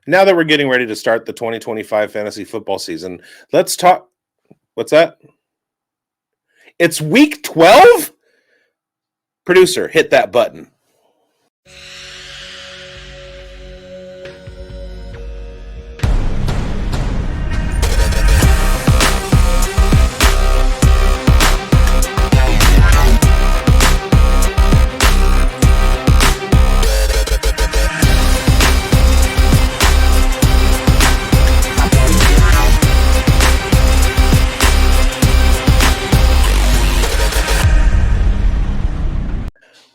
Now that we're getting ready to start the 2025 fantasy football season, let's talk. What's that? It's week 12? Producer, hit that button.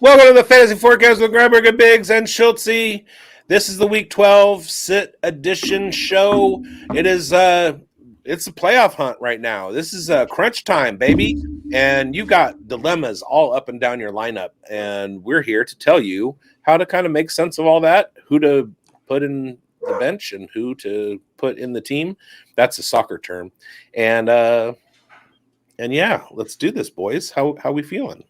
Welcome to the Fantasy Forecast with Grindberg and Bigz and Schultzy. This is the Week 12 Sit Edition show. It's a playoff hunt right now. This is crunch time, baby. And you got dilemmas all up and down your lineup. And we're here to tell you how to kind of make sense of all that, who to put in the bench and who to put in the team. That's a soccer term. And yeah, let's do this, boys. How we feeling?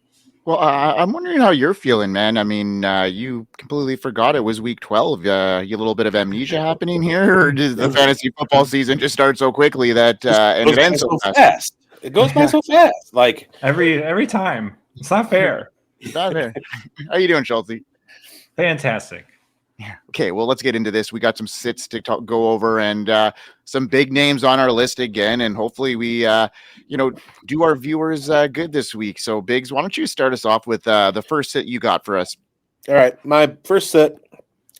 Well, I'm wondering how you're feeling, man. I mean, you completely forgot it was week 12. You a little bit of amnesia happening here, or does the fantasy football season just start so quickly that and it ends so fast? It goes by so fast. Like every time. It's not fair. It's not fair. How you doing, Schultzy? Fantastic. Yeah. Okay, well, let's get into this. We got some sits to go over and some big names on our list again, and hopefully we, do our viewers good this week. So, Bigz, why don't you start us off with the first sit you got for us? All right, my first sit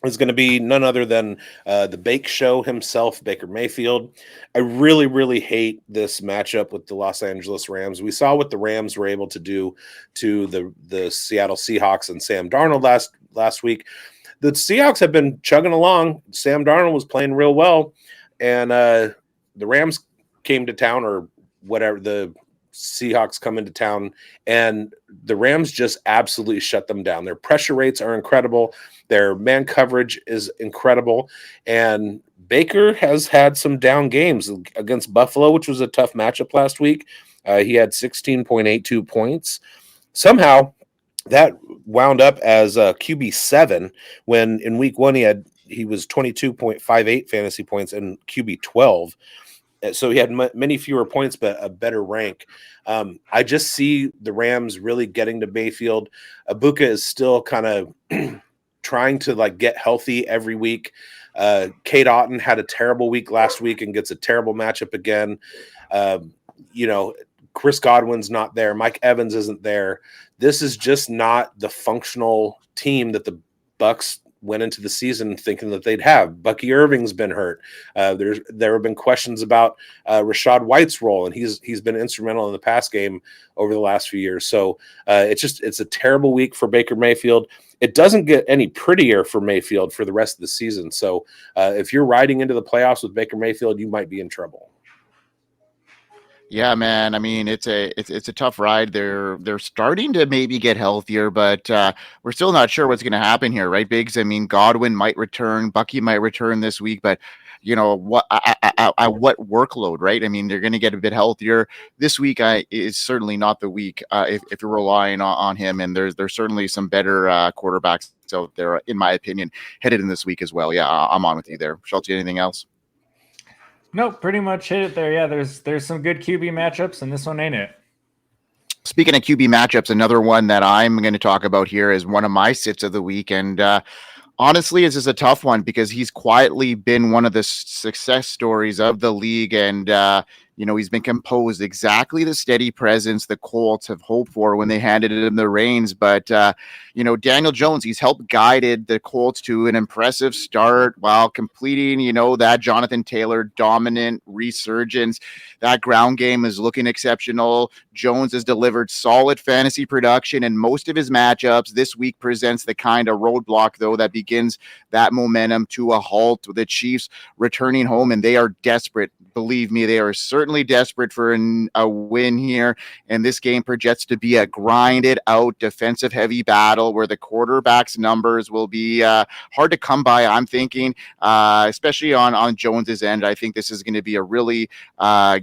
is going to be none other than the Bake Show himself, Baker Mayfield. I really, really hate this matchup with the Los Angeles Rams. We saw what the Rams were able to do to the Seattle Seahawks and Sam Darnold last week. The Seahawks have been chugging along. Sam Darnold was playing real well, and the Rams came to town, or whatever, the Seahawks come into town, and the Rams just absolutely shut them down. Their pressure rates are incredible. Their man coverage is incredible, and Baker has had some down games against Buffalo, which was a tough matchup last week. He had 16.82 points. Somehow, that wound up as a QB7 when in week 1 he was 22.58 fantasy points and QB 12. So he had many fewer points, but a better rank. I just see the Rams really getting to Mayfield. Ibuka is still kind of trying to get healthy every week. Kate Otten had a terrible week last week and gets a terrible matchup again. Chris Godwin's not there. Mike Evans isn't there. This is just not the functional team that the Bucs went into the season thinking that they'd have. Bucky Irving's been hurt. There have been questions about Rachaad White's role, and he's been instrumental in the pass game over the last few years. So it's a terrible week for Baker Mayfield. It doesn't get any prettier for Mayfield for the rest of the season. So if you're riding into the playoffs with Baker Mayfield, you might be in trouble. Yeah, man. I mean, it's a tough ride. They're starting to maybe get healthier, but we're still not sure what's going to happen here, right, Biggs? I mean, Godwin might return, Bucky might return this week, but what workload, right? I mean, they're going to get a bit healthier this week. Is certainly not the week if you're relying on him, and there's certainly some better quarterbacks out there, in my opinion, headed in this week as well. Yeah, I'm on with you there. Schultz, anything else? Nope, pretty much hit it there. Yeah, there's some good QB matchups, and this one ain't it. Speaking of QB matchups, another one that I'm going to talk about here is one of my sits of the week, and honestly, this is a tough one because he's quietly been one of the success stories of the league, and he's been composed, exactly the steady presence the Colts have hoped for when they handed him the reins. But Daniel Jones, he's helped guided the Colts to an impressive start while completing, that Jonathan Taylor dominant resurgence. That ground game is looking exceptional. Jones has delivered solid fantasy production in most of his matchups. This week presents the kind of roadblock, though, that begins that momentum to a halt, with the Chiefs returning home, and they are desperate. Believe me, they are certainly certainly desperate for a win here. And this game projects to be a grinded out defensive heavy battle where the quarterback's numbers will be hard to come by, I'm thinking, especially on Jones's end. I think this is going to be a really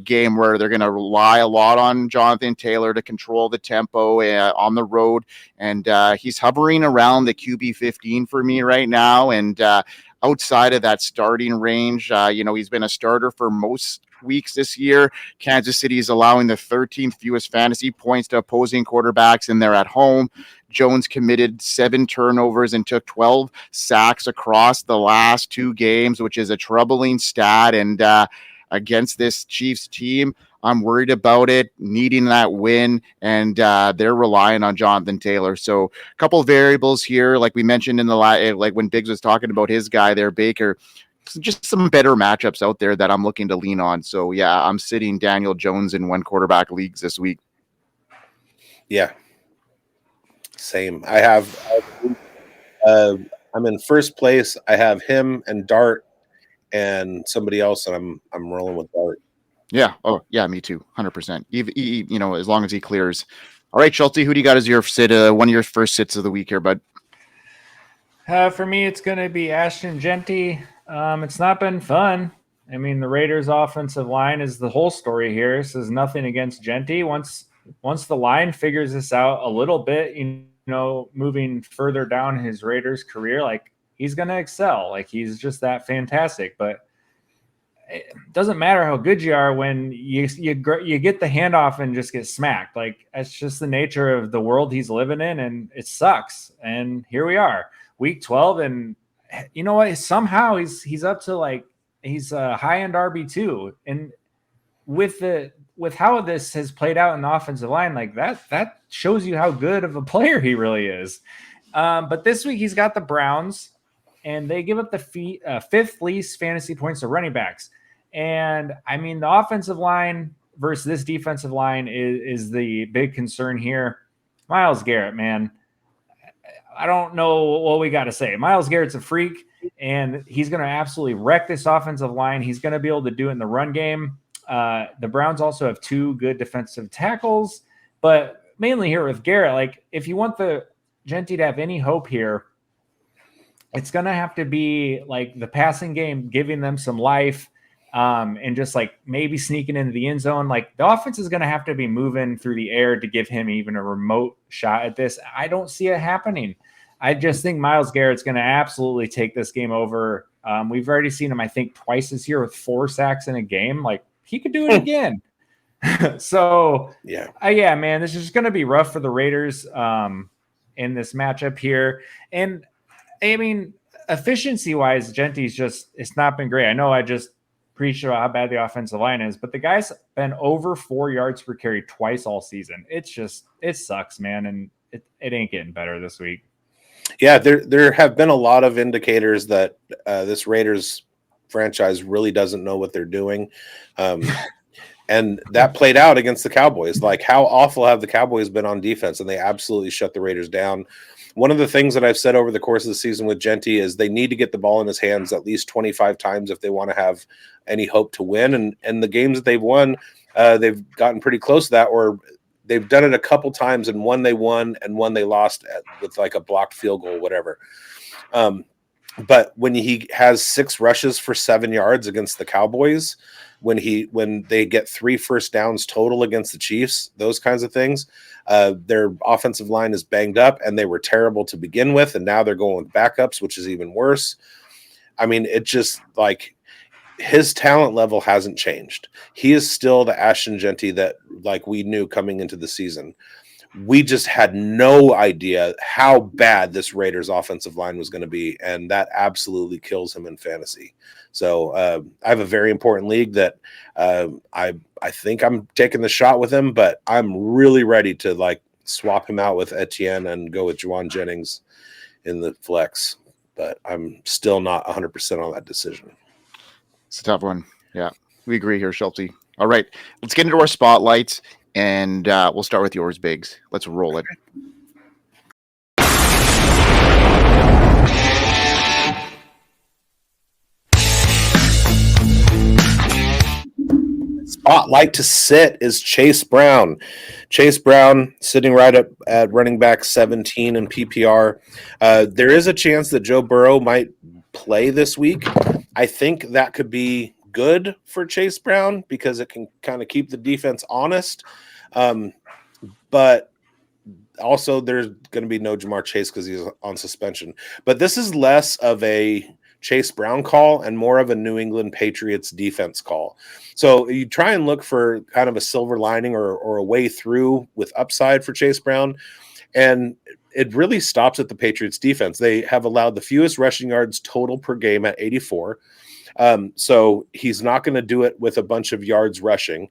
game where they're going to rely a lot on Jonathan Taylor to control the tempo on the road. And he's hovering around the QB 15 for me right now. And outside of that starting range, he's been a starter for most weeks this year. Kansas City is allowing the 13th fewest fantasy points to opposing quarterbacks, and they're at home. Jones committed 7 turnovers and took 12 sacks across the last 2 games, which is a troubling stat. And against this Chiefs team, I'm worried about it, needing that win, and they're relying on Jonathan Taylor. So a couple of variables here, like we mentioned in the like when Bigz was talking about his guy there, Baker. Just some better matchups out there that I'm looking to lean on. So yeah, I'm sitting Daniel Jones in 1 quarterback leagues this week. Yeah, same. I'm in first place. I have him and Dart and somebody else, and I'm rolling with Dart. Yeah. Oh, yeah. Me too. 100%. As long as he clears. All right, Schultzy, who do you got as your sit? One of your first sits of the week here, bud. For me, it's going to be Ashton, Jeanty. It's not been fun. I mean, the Raiders' offensive line is the whole story here. This is nothing against Jeanty. Once the line figures this out a little bit, moving further down his Raiders career, like he's going to excel. Like he's just that fantastic. But it doesn't matter how good you are when you get the handoff and just get smacked. Like that's just the nature of the world he's living in, and it sucks. And here we are, week 12, and you know what? Somehow he's up to he's a high-end RB2, and with how this has played out in the offensive line, like that shows you how good of a player he really is. But this week he's got the Browns, and they give up the 5th least fantasy points to running backs. And I mean, the offensive line versus this defensive line is the big concern here. Myles Garrett, man, I don't know what we got to say. Myles Garrett's a freak, and he's going to absolutely wreck this offensive line. He's going to be able to do it in the run game. The Browns also have 2 good defensive tackles, but mainly here with Garrett, like if you want the Jeanty to have any hope here, it's going to have to be like the passing game, giving them some life, and just like maybe sneaking into the end zone. Like the offense is going to have to be moving through the air to give him even a remote shot at this. I don't see it happening. I just think Myles Garrett's going to absolutely take this game over. We've already seen him, I think, twice this year with 4 sacks in a game. Like he could do it again. So yeah, man, this is going to be rough for the Raiders in this matchup here. And I mean, efficiency-wise, Jeanty's it's not been great. I know I just preached about how bad the offensive line is, but the guy's been over 4 yards per carry twice all season. It sucks, man, and it ain't getting better this week. Yeah, there have been a lot of indicators that this Raiders franchise really doesn't know what they're doing. And that played out against the Cowboys. Like, how awful have the Cowboys been on defense? And they absolutely shut the Raiders down. One of the things that I've said over the course of the season with Jeanty is they need to get the ball in his hands at least 25 times if they want to have any hope to win. And the games that they've won, they've gotten pretty close to that, or they've done it a couple times, and one they won and one they lost with like a blocked field goal, whatever. But when he has 6 rushes for 7 yards against the Cowboys, when they get 3 first downs total against the Chiefs, those kinds of things, their offensive line is banged up, and they were terrible to begin with, and now they're going with backups, which is even worse. I mean, it just like his talent level hasn't changed. He is still the Ashton Jeanty that like we knew coming into the season. We just had no idea how bad this Raiders offensive line was going to be, and that absolutely kills him in fantasy. So I have a very important league that I think I'm taking the shot with him, but I'm really ready to like swap him out with Etienne and go with Juwan Jennings in the flex. But I'm still not 100% on that decision. It's a tough one. Yeah, we agree here, Schultzy. All right, let's get into our spotlights, and we'll start with yours, Bigz. Let's roll it. spotlight to sit is Chase Brown. Chase Brown sitting right up at running back 17 in PPR. There is a chance that Joe Burrow might play this week. I think that could be good for Chase Brown because it can kind of keep the defense honest. But also there's going to be no Jamar Chase because he's on suspension. But this is less of a Chase Brown call and more of a New England Patriots defense call. So you try and look for kind of a silver lining or a way through with upside for Chase Brown. And it really stops at the Patriots defense. They have allowed the fewest rushing yards total per game at 84. So he's not going to do it with a bunch of yards rushing.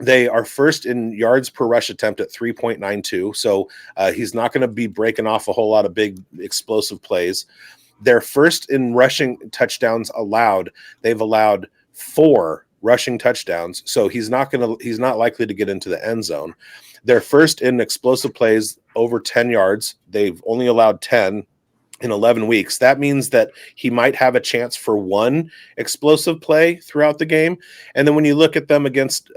They are first in yards per rush attempt at 3.92. So he's not going to be breaking off a whole lot of big explosive plays. They're first in rushing touchdowns allowed. They've allowed 4 rushing touchdowns. So he's not likely to get into the end zone. They're first in explosive plays over 10 yards. They've only allowed 10 in 11 weeks. That means that he might have a chance for 1 explosive play throughout the game. And then when you look at them against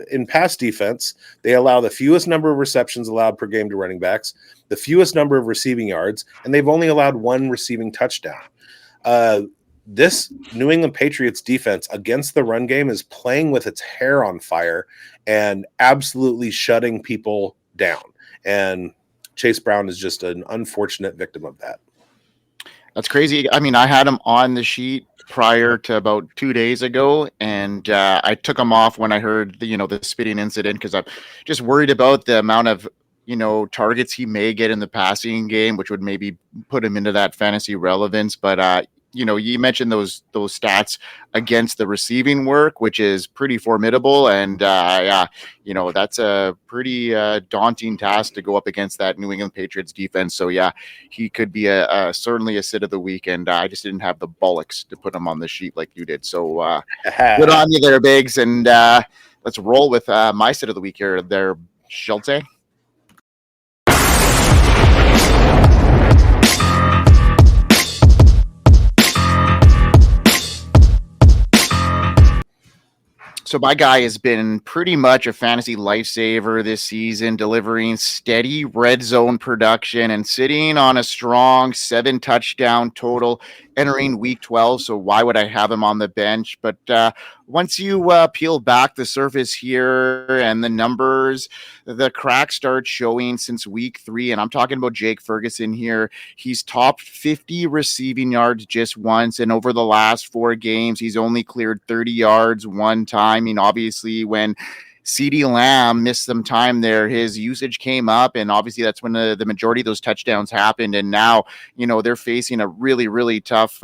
in pass defense, they allow the fewest number of receptions allowed per game to running backs, the fewest number of receiving yards, and they've only allowed 1 receiving touchdown. This New England Patriots defense against the run game is playing with its hair on fire and absolutely shutting people down. And Chase Brown is just an unfortunate victim of that. That's crazy. I mean, I had him on the sheet prior to about 2 days ago, and I took him off when I heard the spitting incident because I'm just worried about the amount of targets he may get in the passing game, which would maybe put him into that fantasy relevance. But you mentioned those stats against the receiving work, which is pretty formidable. And that's a pretty daunting task to go up against that New England Patriots defense. So yeah, he could be certainly a sit of the week. And I just didn't have the bollocks to put him on the sheet like you did. So good on you there, Bigz. And let's roll with my sit of the week here. There, Schultzy. So my guy has been pretty much a fantasy lifesaver this season, delivering steady red zone production and sitting on a strong 7 touchdown total entering week 12. So why would I have him on the bench? But once you peel back the surface here and the numbers, the cracks start showing since week 3. And I'm talking about Jake Ferguson here. He's topped 50 receiving yards just once. And over the last 4 games, he's only cleared 30 yards one time. I mean, obviously, when CeeDee Lamb missed some time there, his usage came up, and obviously that's when the majority of those touchdowns happened. And now, they're facing a really, really tough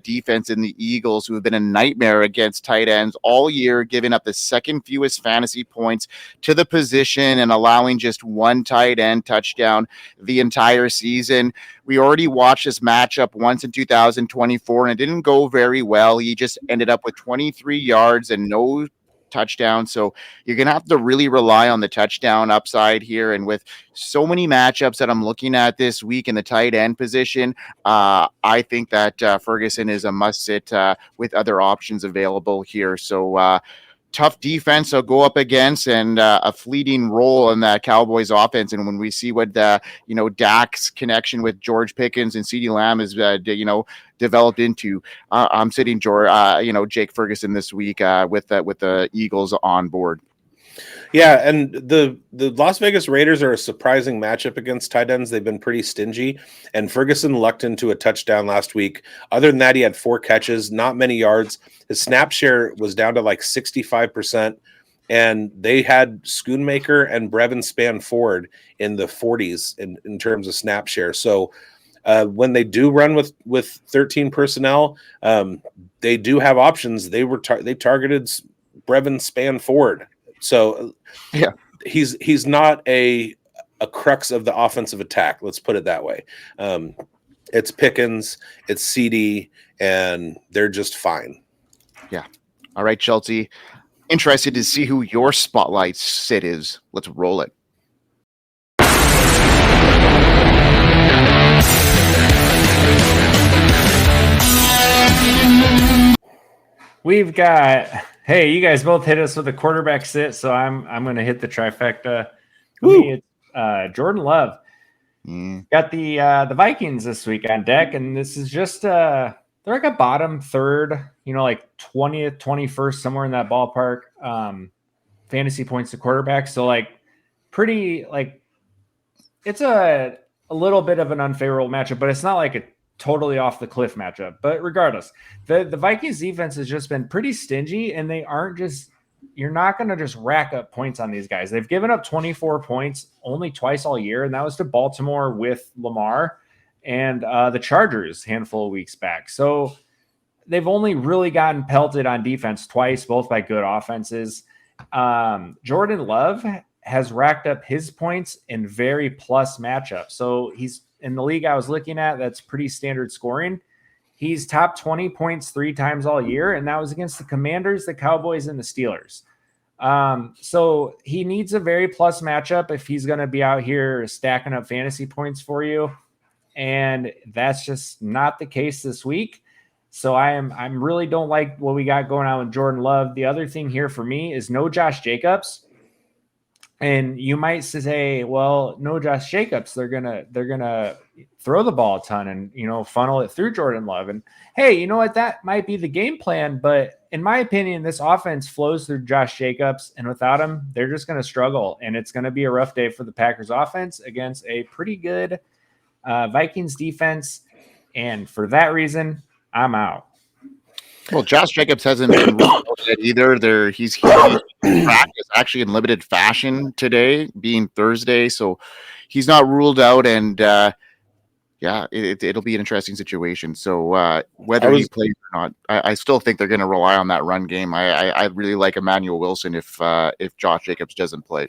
defense in the Eagles, who have been a nightmare against tight ends all year, giving up the second fewest fantasy points to the position and allowing just 1 tight end touchdown the entire season. We already watched this matchup once in 2024, and it didn't go very well. He just ended up with 23 yards and no touchdown. So you're going to have to really rely on the touchdown upside here. And with so many matchups that I'm looking at this week in the tight end position, I think that Ferguson is a must sit with other options available here. So tough defense I'll go up against, and a fleeting role in that Cowboys offense. And when we see what Dak's connection with George Pickens and CeeDee Lamb is developed into, I'm sitting Jake Ferguson this week with the Eagles on board. Yeah, and the Las Vegas Raiders are a surprising matchup against tight ends. They've been pretty stingy, and Ferguson lucked into a touchdown last week. Other than that, he had 4 catches, not many yards. His snap share was down to like 65%, and they had Schoonmaker and Brevin Spann-Ford in the 40s in terms of snap share. So when they do run with 13 personnel, they do have options. They targeted Brevin Spann-Ford. So yeah, he's not a crux of the offensive attack. Let's put it that way. It's Pickens, it's CD, and they're just fine. Yeah. All right, Schultzy. Interested to see who your spotlight sit is. Let's roll it. We've got Hey, you guys both hit us with a quarterback sit, so I'm going to hit the trifecta. For Woo. me, it's Jordan Love. Got the Vikings this week on deck, and this is just they're like a bottom third, like 20th, 21st, somewhere in that ballpark. Fantasy points to quarterback, so like pretty like it's a little bit of an unfavorable matchup, but it's not like a totally off the cliff matchup. But regardless, the Vikings defense has just been pretty stingy, and they aren't just you're not going to just rack up points on these guys. They've given up 24 points only twice all year, and that was to Baltimore with Lamar and the Chargers handful of weeks back. So they've only really gotten pelted on defense twice, both by good offenses. Jordan Love has racked up his points in very plus matchups. So he's in the league I was looking at, that's pretty standard scoring. He's top 20 points 3 times all year, and that was against the Commanders, the Cowboys, and the Steelers. So he needs a very plus matchup if he's going to be out here stacking up fantasy points for you. And that's just not the case this week. So I'm really don't like what we got going on with Jordan Love. The other thing here for me is no Josh Jacobs. And you might say, well, no Josh Jacobs. They're gonna throw the ball a ton and funnel it through Jordan Love. And hey, you know what? That might be the game plan. But in my opinion, this offense flows through Josh Jacobs, and without him, they're just going to struggle. And it's going to be a rough day for the Packers offense against a pretty good Vikings defense. And for that reason, I'm out. Well, Josh Jacobs hasn't been ruled out yet either. He's practiced actually in limited fashion today, being Thursday, so he's not ruled out. And it'll be an interesting situation. So whether he plays or not, I still think they're going to rely on that run game. I really like Emmanuel Wilson if Josh Jacobs doesn't play.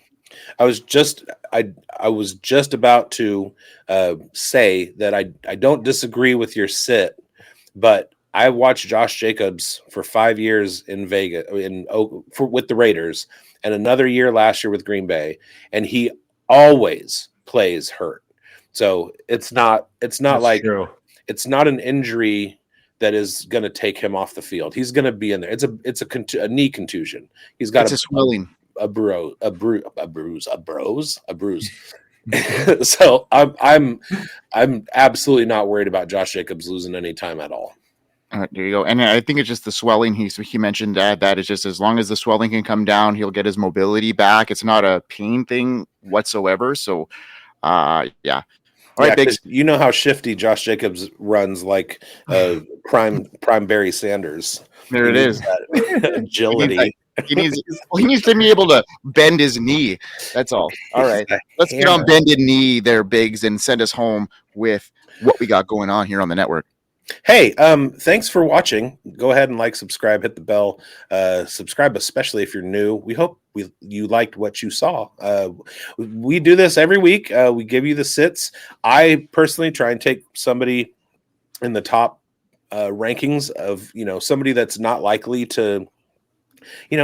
I was just about to say that I don't disagree with your sit, but I watched Josh Jacobs for 5 years in Vegas with the Raiders, and another year last year with Green Bay, and he always plays hurt. So it's not That's like true. It's not an injury that is going to take him off the field. He's going to be in there. It's a knee contusion. He's got a swelling, a bruise. So I'm absolutely not worried about Josh Jacobs losing any time at all. There you go. And I think it's just the swelling. He mentioned that it's just as long as the swelling can come down, he'll get his mobility back. It's not a pain thing whatsoever. So, yeah. All right, Bigz. You know how shifty Josh Jacobs runs, like prime Barry Sanders. There it is. Agility. He needs to be able to bend his knee. That's all. All right. Let's get on bended knee there, Bigz, and send us home with what we got going on here on the network. Hey, thanks for watching. Go ahead and subscribe, hit the bell, subscribe, especially if you're new. We hope you liked what you saw. We do this every week. We give you the sits. I personally try and take somebody in the top rankings of, somebody that's not likely to,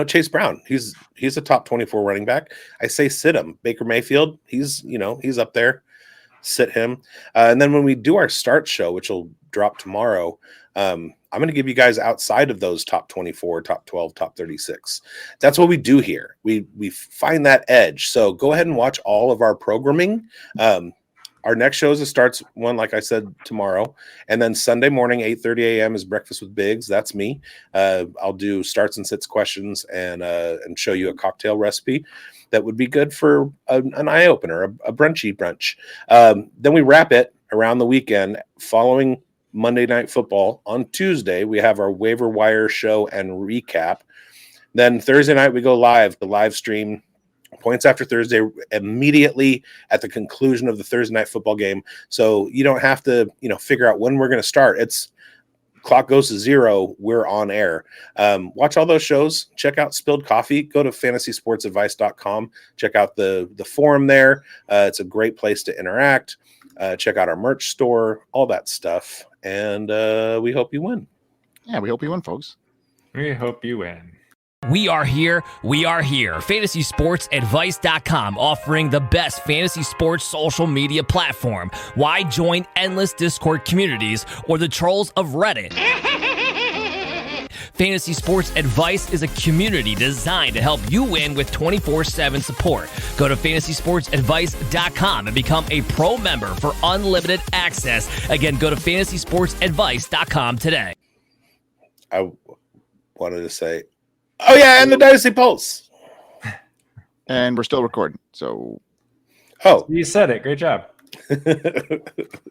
Chase Brown. He's a top 24 running back. I say sit him. Baker Mayfield, he's up there. Sit him. And then when we do our start show, which will drop tomorrow, I'm going to give you guys outside of those top 24, top 12, top 36. That's what we do here. We find that edge. So go ahead and watch all of our programming. Our next show starts one, like I said, tomorrow. And then Sunday morning, 8:30 a.m. is Breakfast with Bigz. That's me. I'll do starts and sits questions and show you a cocktail recipe that would be good for an eye-opener, a brunchy brunch. Then we wrap it around the weekend. Following Monday Night Football, on Tuesday, we have our waiver wire show and recap. Then Thursday night, we go live, the live stream, Points After Thursday, immediately at the conclusion of the Thursday Night Football game. So you don't have to, figure out when we're going to start. It's clock goes to 0, we're on air. Watch all those shows. Check out Spilled Coffee. Go to fantasysportsadvice.com. Check out the forum there. It's a great place to interact. Check out our merch store, all that stuff. And we hope you win. Yeah, we hope you win, folks. We hope you win. We are here. FantasySportsAdvice.com, offering the best fantasy sports social media platform. Why join endless Discord communities or the trolls of Reddit? Fantasy Sports Advice is a community designed to help you win with 24/7 support. Go to fantasysportsadvice.com and become a pro member for unlimited access. Again, go to fantasysportsadvice.com today. I wanted to say, oh yeah, and the Dynasty Pulse. And we're still recording. So, Oh, You said it. Great job.